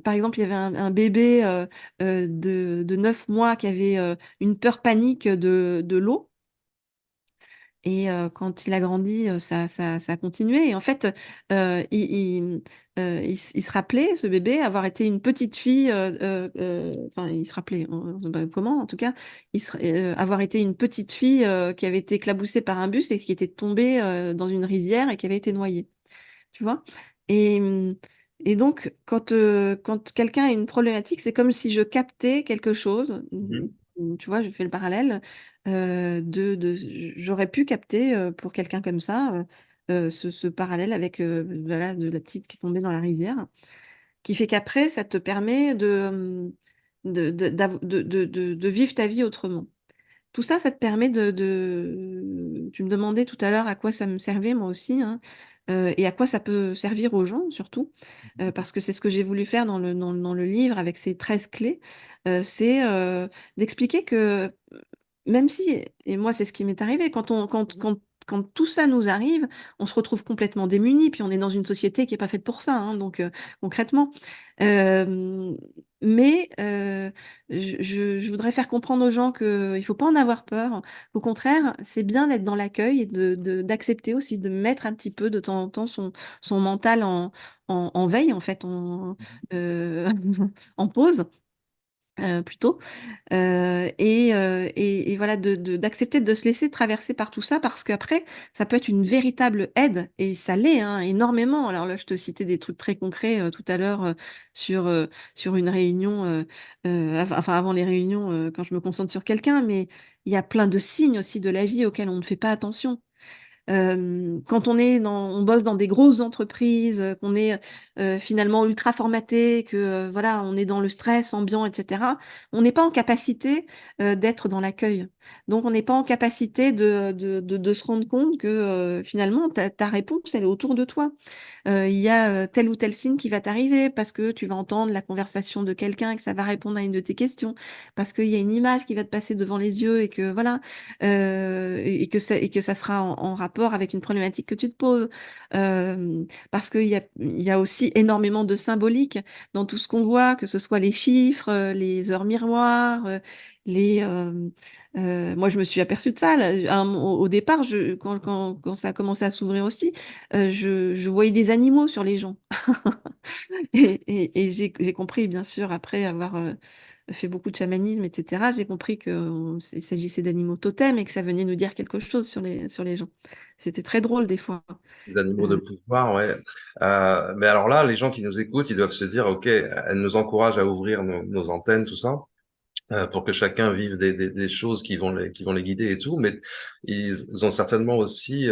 par exemple, il y avait un bébé de 9 mois qui avait une peur panique de l'eau. Et quand il a grandi, ça a continué. Et en fait, il se rappelait, ce bébé, avoir été une petite fille. Enfin, il se rappelait, comment en tout cas, avoir été une petite fille qui avait été éclaboussée par un bus et qui était tombée dans une rizière et qui avait été noyée. Tu vois? Et, et donc, quand quelqu'un a une problématique, c'est comme si je captais quelque chose. Mhm. Tu vois, je fais le parallèle j'aurais pu capter pour quelqu'un comme ça ce parallèle avec voilà, de la petite qui est tombée dans la rizière, qui fait qu'après, ça te permet de vivre ta vie autrement. Tout ça, ça te permet Tu me demandais tout à l'heure à quoi ça me servait, moi aussi, hein, et à quoi ça peut servir aux gens, surtout, parce que c'est ce que j'ai voulu faire dans le livre avec ces 13 clés, c'est d'expliquer que même si, et moi c'est ce qui m'est arrivé, quand tout ça nous arrive, on se retrouve complètement démunis, puis on est dans une société qui n'est pas faite pour ça, hein, donc concrètement. Euh, mais je voudrais faire comprendre aux gens qu'il ne faut pas en avoir peur. Au contraire, c'est bien d'être dans l'accueil et d'accepter aussi de mettre un petit peu de temps en temps son mental en veille, en fait, euh, en pause. Plutôt et voilà d'accepter de se laisser traverser par tout ça parce qu'après ça peut être une véritable aide et ça l'est hein, énormément. Alors là je te citais des trucs très concrets tout à l'heure sur sur une réunion enfin avant les réunions quand je me concentre sur quelqu'un, mais il y a plein de signes aussi de la vie auxquels on ne fait pas attention. Quand on bosse dans des grosses entreprises, qu'on est finalement ultra formaté, que voilà, on est dans le stress ambiant, etc. On n'est pas en capacité d'être dans l'accueil. Donc, on n'est pas en capacité de se rendre compte que finalement, ta réponse, elle est autour de toi. Il y a tel ou tel signe qui va t'arriver parce que tu vas entendre la conversation de quelqu'un et que ça va répondre à une de tes questions, parce qu'il y a une image qui va te passer devant les yeux et que voilà, et que ça sera en rapport avec une problématique que tu te poses. Parce il y a aussi énormément de symbolique dans tout ce qu'on voit, que ce soit les chiffres, les heures miroirs, les, moi, je me suis aperçue de ça là, au départ, quand ça a commencé à s'ouvrir aussi. Je voyais des animaux sur les gens. Et j'ai compris, bien sûr, après avoir fait beaucoup de chamanisme, etc., j'ai compris qu'il s'agissait d'animaux totems et que ça venait nous dire quelque chose sur les gens. C'était très drôle des fois. Des animaux de Euh, pouvoir, ouais. Mais alors là, les gens qui nous écoutent, ils doivent se dire, OK, elle nous encourage à ouvrir nos antennes, tout ça, pour que chacun vive des choses qui vont les guider et tout, mais ils ont certainement aussi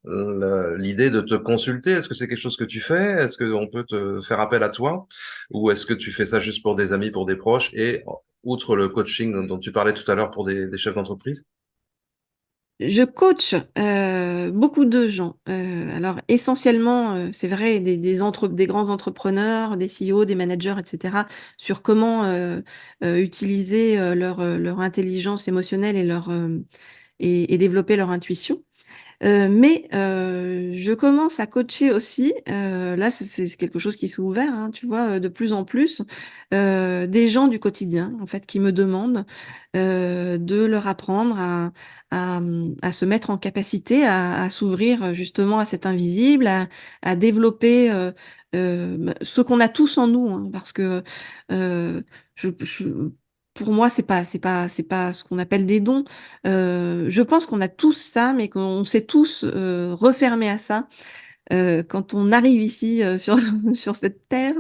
l'idée de te consulter. Est-ce que c'est quelque chose que tu fais? Est-ce qu'on peut te faire appel à toi? Ou est-ce que tu fais ça juste pour des amis, pour des proches? Et outre le coaching dont tu parlais tout à l'heure pour des chefs d'entreprise? Je coach beaucoup de gens. Alors essentiellement, c'est vrai, des grands entrepreneurs, des CEO, des managers, etc., sur comment utiliser leur intelligence émotionnelle et développer leur intuition. Mais je commence à coacher aussi, là c'est quelque chose qui s'est ouvert, hein, tu vois, de plus en plus, des gens du quotidien, en fait, qui me demandent de leur apprendre à se mettre en capacité à s'ouvrir justement à cet invisible, à développer ce qu'on a tous en nous, hein, parce que euh, je, pour moi, c'est pas ce qu'on appelle des dons. Je pense qu'on a tous ça, mais qu'on s'est tous refermés à ça quand on arrive ici sur cette terre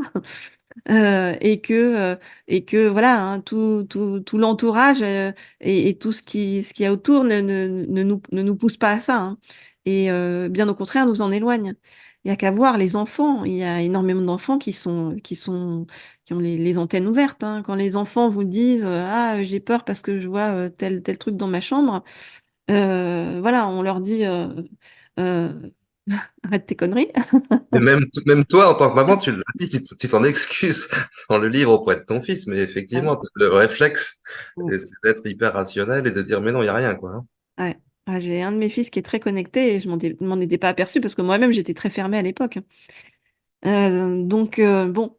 et que voilà, hein, tout l'entourage et tout ce qui est autour ne nous pousse pas à ça, hein. Et bien au contraire, nous en éloigne. Il y a qu'à voir les enfants. Il y a énormément d'enfants qui ont les antennes ouvertes, hein. Quand les enfants vous disent ah, j'ai peur parce que je vois tel truc dans ma chambre, voilà, on leur dit euh, arrête tes conneries. Et même toi, en tant que maman, tu l'as dit, tu t'en excuses dans le livre auprès de ton fils, mais effectivement, le réflexe, Ouais. c'est d'être hyper rationnel et de dire, mais non, il n'y a rien, quoi, hein. Ouais. Ouais, j'ai un de mes fils qui est très connecté et je m'en étais pas aperçue parce que moi-même j'étais très fermée à l'époque. Donc bon.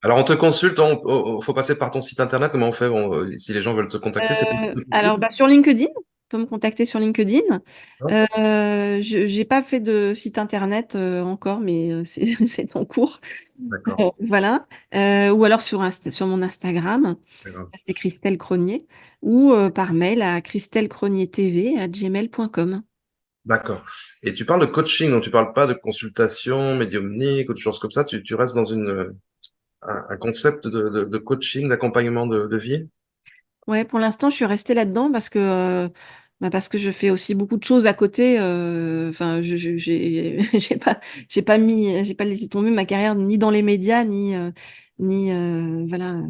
Alors, on te consulte, faut passer par ton site internet, comment on fait? Si les gens veulent te contacter, c'est possible. Alors bah, sur LinkedIn, on peut me contacter sur LinkedIn. Hein. Je j'ai pas fait de site internet encore, mais c'est en cours. D'accord. Voilà. Ou alors sur mon Instagram, D'accord. c'est Christelle Cronier, ou par mail à christellecronier.tv@gmail.com. D'accord. Et tu parles de coaching, donc tu parles pas de consultation médiumnique ou de choses comme ça, tu restes dans un concept de coaching, d'accompagnement de vie? Ouais, pour l'instant, je suis restée là-dedans parce que je fais aussi beaucoup de choses à côté. Enfin, j'ai pas laissé tomber ma carrière ni dans les médias, ni voilà,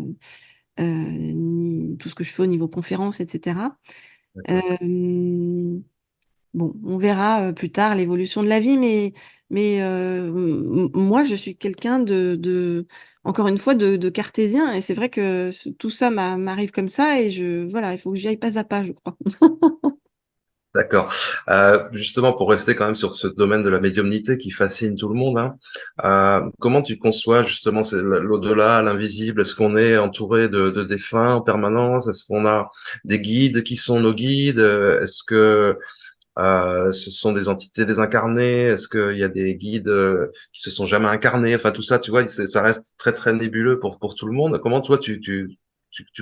ni tout ce que je fais au niveau conférence, etc. D'accord. Euh, Bon, on verra plus tard l'évolution de la vie, mais moi, je suis quelqu'un encore une fois, de cartésien. Et c'est vrai que tout ça m'arrive comme ça et voilà, il faut que j'y aille pas à pas, je crois. D'accord. Justement, pour rester quand même sur ce domaine de la médiumnité qui fascine tout le monde, hein, comment tu conçois justement l'au-delà, l'invisible? Est-ce qu'on est entouré de défunts en permanence? Est-ce qu'on a des guides qui sont nos guides? Est-ce que ce sont des entités désincarnées? Est-ce qu'il y a des guides qui se sont jamais incarnés? Enfin, tout ça, tu vois, ça reste très très nébuleux pour tout le monde. Comment toi tu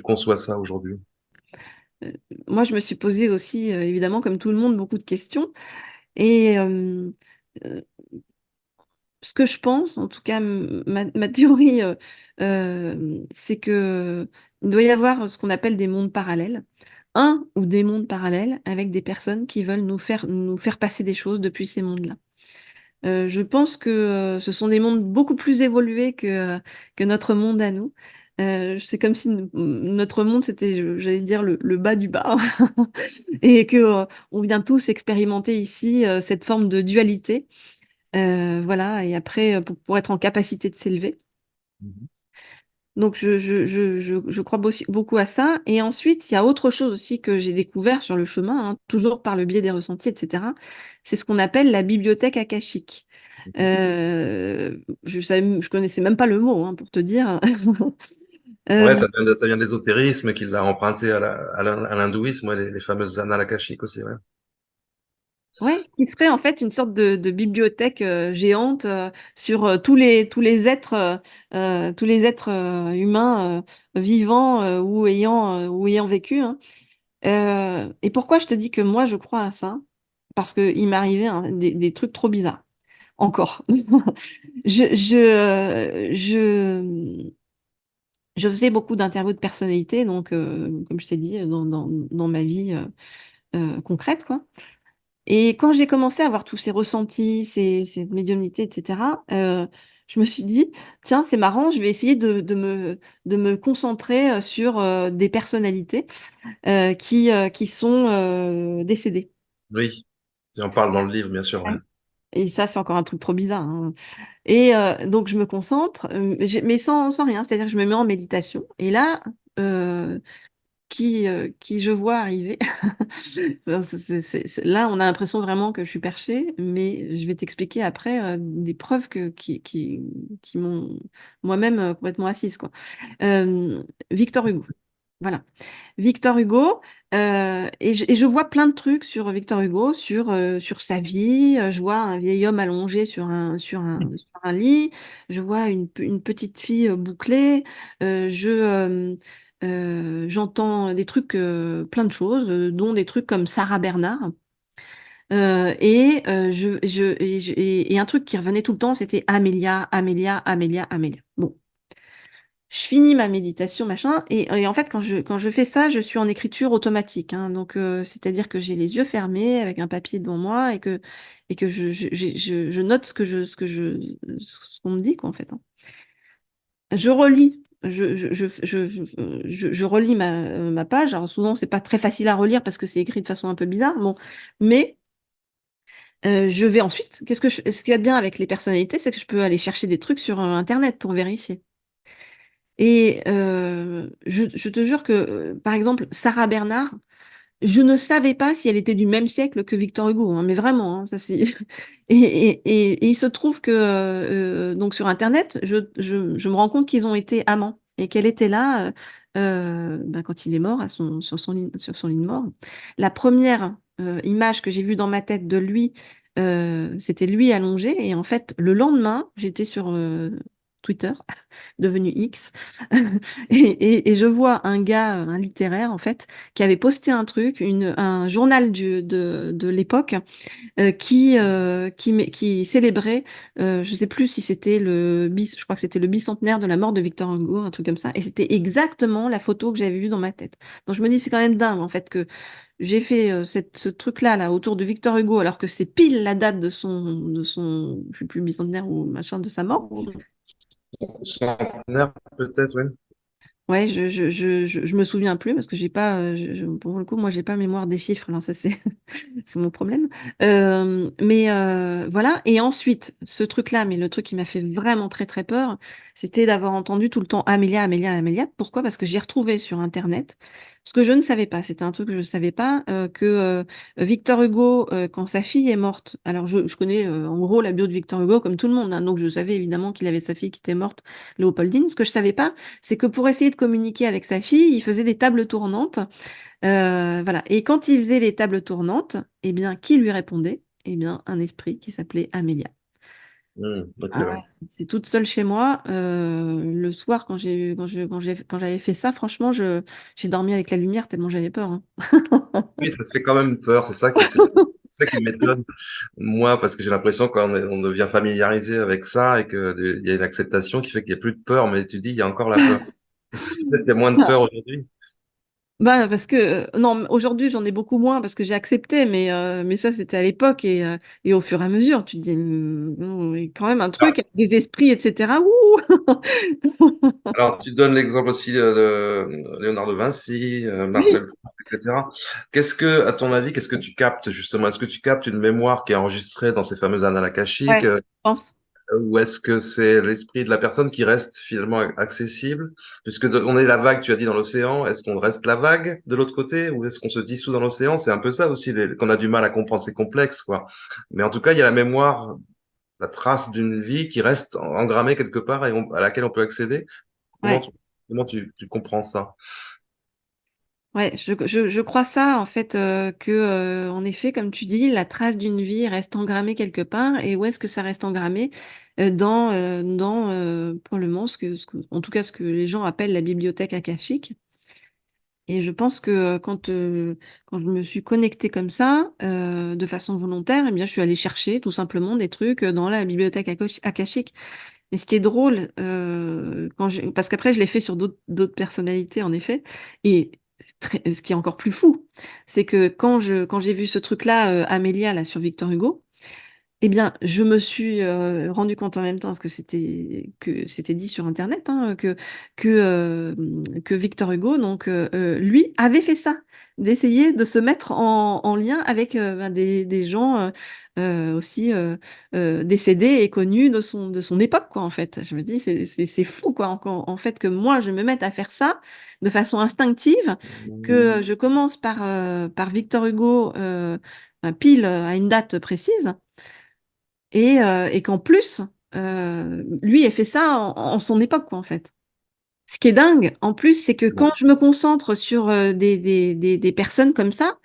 conçois ça aujourd'hui? Euh, Moi, je me suis posé aussi, évidemment, comme tout le monde, beaucoup de questions. Et euh, ce que je pense, en tout cas, ma théorie, c'est que il doit y avoir ce qu'on appelle des mondes parallèles. un ou des mondes parallèles avec des personnes qui veulent nous faire passer des choses depuis ces mondes-là. Je pense que ce sont des mondes beaucoup plus évolués que notre monde à nous. C'est comme si notre monde, c'était, j'allais dire, le bas du bas, et que on vient tous expérimenter ici cette forme de dualité. Voilà, et après, pour être en capacité de s'élever. Mhm. Donc, je crois beaucoup à ça. Et ensuite, il y a autre chose aussi que j'ai découvert sur le chemin, hein, toujours par le biais des ressentis, etc. C'est ce qu'on appelle la bibliothèque akashique. Je connaissais même pas le mot, hein, pour te dire. Ouais, Euh, ça vient de l'ésotérisme qu'il a emprunté à l'hindouisme, ouais, les fameuses annales akashiques aussi, ouais. ouais, qui serait en fait une sorte de bibliothèque géante sur tous les êtres humains vivants ou ayant vécu, hein. Et pourquoi je te dis que moi je crois à ça? Parce qu'il m'est arrivé hein, des trucs trop bizarres. Encore. Je faisais beaucoup d'interviews de personnalité, donc comme je t'ai dit, dans ma vie concrète, quoi. Et quand j'ai commencé à avoir tous ces ressentis, ces médiumnités, etc., je me suis dit, tiens, c'est marrant, je vais essayer de me concentrer sur des personnalités qui sont décédées. Oui, si on parle dans le livre, bien sûr, ouais. Ouais. Et ça, c'est encore un truc trop bizarre, hein. Et donc, je me concentre, mais sans rien, c'est-à-dire que je me mets en méditation. Et là, euh, qui je vois arriver. Enfin, là, on a l'impression vraiment que je suis perchée, mais je vais t'expliquer après des preuves qui m'ont moi-même complètement assise, quoi. Victor Hugo. Voilà. Victor Hugo, et je vois plein de trucs sur Victor Hugo, sur sa vie. Je vois un vieil homme allongé sur un lit. Je vois une petite fille bouclée. J'entends des trucs, plein de choses, dont des trucs comme Sarah Bernard. Et un truc qui revenait tout le temps, c'était Amélia, Amélia, Amélia, Amélia. Bon, je finis ma méditation, machin, et en fait, quand je fais ça, je suis en écriture automatique, hein. Donc, c'est-à-dire que j'ai les yeux fermés avec un papier devant moi et que je note ce qu'on me dit, quoi, en fait, hein. Je relis. Je relis ma page. Alors souvent, c'est pas très facile à relire parce que c'est écrit de façon un peu bizarre. Bon, mais je vais ensuite. Ce qu'il y a de bien avec les personnalités, c'est que je peux aller chercher des trucs sur Internet pour vérifier. Et je te jure que, par exemple, Sarah Bernard, je ne savais pas si elle était du même siècle que Victor Hugo, hein, mais vraiment, hein, ça c'est. Et il se trouve que donc sur Internet, je me rends compte qu'ils ont été amants et qu'elle était là ben, quand il est mort sur son lit de mort. La première image que j'ai vue dans ma tête de lui, c'était lui allongé. Et en fait, le lendemain, j'étais sur Twitter, devenu X, et je vois un gars, un littéraire en fait, qui avait posté un truc, un journal de l'époque, qui célébrait, je sais plus si c'était je crois que c'était le bicentenaire de la mort de Victor Hugo, un truc comme ça, et c'était exactement la photo que j'avais vue dans ma tête. Donc je me dis, c'est quand même dingue en fait que j'ai fait ce truc-là là autour de Victor Hugo alors que c'est pile la date de son, je sais plus bicentenaire ou machin de sa mort. Centenaire, peut-être, oui. Ouais, je me souviens plus parce que j'ai pas, pour le coup, moi, j'ai pas mémoire des chiffres. Alors ça, c'est c'est mon problème. Mais voilà. Et ensuite, ce truc-là, mais le truc qui m'a fait vraiment très très peur, c'était d'avoir entendu tout le temps Amélia, Amélia, Amélia. Pourquoi? Parce que j'ai retrouvé sur Internet ce que je ne savais pas. C'était un truc que je ne savais pas que Victor Hugo, quand sa fille est morte. Alors je connais en gros la bio de Victor Hugo comme tout le monde, hein, donc je savais évidemment qu'il avait sa fille qui était morte, Léopoldine. Ce que je savais pas, c'est que pour essayer de communiquer avec sa fille, il faisait des tables tournantes. Voilà. Et quand il faisait les tables tournantes, eh bien, qui lui répondait? Eh bien, un esprit qui s'appelait Amélia. Ah Excellent. ouais, c'est toute seule chez moi. Le soir, quand j'avais fait ça, franchement, j'ai dormi avec la lumière tellement j'avais peur, hein. Oui, ça fait quand même peur, c'est ça qui m'étonne, moi, parce que j'ai l'impression qu'on devient familiarisé avec ça et qu'il y a une acceptation qui fait qu'il n'y a plus de peur, mais tu dis, il y a encore la peur. Peut-être qu'il y a moins de peur aujourd'hui. Bah, parce que, non, aujourd'hui, j'en ai beaucoup moins parce que j'ai accepté, mais ça, c'était à l'époque et au fur et à mesure, tu te dis, il y a quand même un Alors, truc, avec des esprits, etc. Ouh! alors, tu donnes l'exemple aussi de Léonard de Vinci, Oui, Marcel Proust, etc. À ton avis, qu'est-ce que tu captes justement? Est-ce que tu captes une mémoire qui est enregistrée dans ces fameuses annales ouais, akashiques, je pense. ou est-ce que c'est l'esprit de la personne qui reste finalement accessible? On est la vague, tu as dit, dans l'océan, est-ce qu'on reste la vague de l'autre côté ou est-ce qu'on se dissout dans l'océan? C'est un peu ça aussi, qu'on a du mal à comprendre, c'est complexe, quoi. Mais en tout cas, il y a la mémoire, la trace d'une vie qui reste engrammée quelque part et à laquelle on peut accéder. Comment Ouais. tu, comment tu comprends ça? Ouais, je crois ça, en fait, que, en effet, comme tu dis, la trace d'une vie reste engrammée quelque part. Et où est-ce que ça reste engrammé? Probablement, en tout cas, ce que les gens appellent la bibliothèque akashique. Et je pense que quand je me suis connectée comme ça, de façon volontaire, eh bien, je suis allée chercher tout simplement des trucs dans la bibliothèque akashique. Mais ce qui est drôle, parce qu'après, je l'ai fait sur d'autres personnalités, en effet. Et ce qui est encore plus fou, c'est que quand j'ai vu ce truc-là, Amélia, là, sur Victor Hugo, eh bien, je me suis rendu compte en même temps, parce que c'était dit sur Internet, hein, que Victor Hugo, donc, lui, avait fait ça, d'essayer de se mettre en lien avec ben, des gens aussi décédés et connus de son époque, quoi, en fait. Je me dis, c'est fou, quoi, en fait, que moi, je me mette à faire ça de façon instinctive, que je commence par Victor Hugo pile à une date précise et qu'en plus, lui ait fait ça en son époque, quoi, en fait. Ce qui est dingue, en plus, c'est que quand je me concentre sur des personnes comme ça,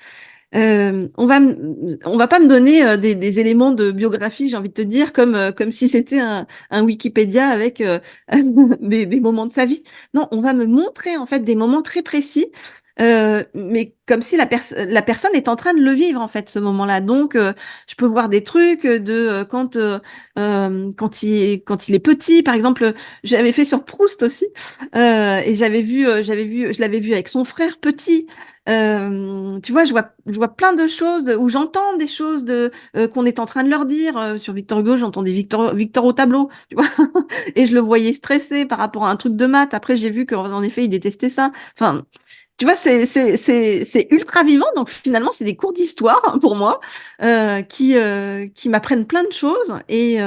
on va pas me donner des éléments de biographie, j'ai envie de te dire, comme si c'était un Wikipédia avec des moments de sa vie. Non, on va me montrer en fait des moments très précis, mais comme si la personne est en train de le vivre en fait ce moment-là. Donc, je peux voir des trucs quand il est petit, par exemple, j'avais fait sur Proust aussi, et je l'avais vu avec son frère petit. Tu vois, je vois plein de choses où j'entends des choses qu'on est en train de leur dire. Sur Victor Hugo, j'entendais Victor au tableau, tu vois, et je le voyais stressé par rapport à un truc de maths. Après, j'ai vu qu'en effet, il détestait ça. Enfin, tu vois, c'est ultra vivant. Donc finalement, c'est des cours d'histoire pour moi qui m'apprennent plein de choses et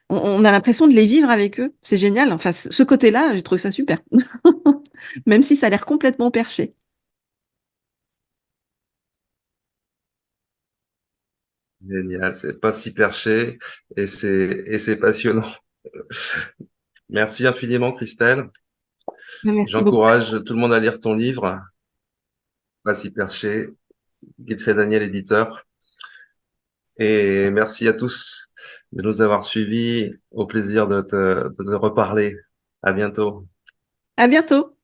on a l'impression de les vivre avec eux. C'est génial. Enfin, ce côté-là, j'ai trouvé ça super. Même si ça a l'air complètement perché. Génial, c'est pas si perché et c'est passionnant. Merci infiniment, Christelle. Merci beaucoup. J'encourage tout le monde à lire ton livre, Pas si perché, Guitry Daniel, éditeur. Et merci à tous de nous avoir suivis. Au plaisir de te reparler. À bientôt. À bientôt.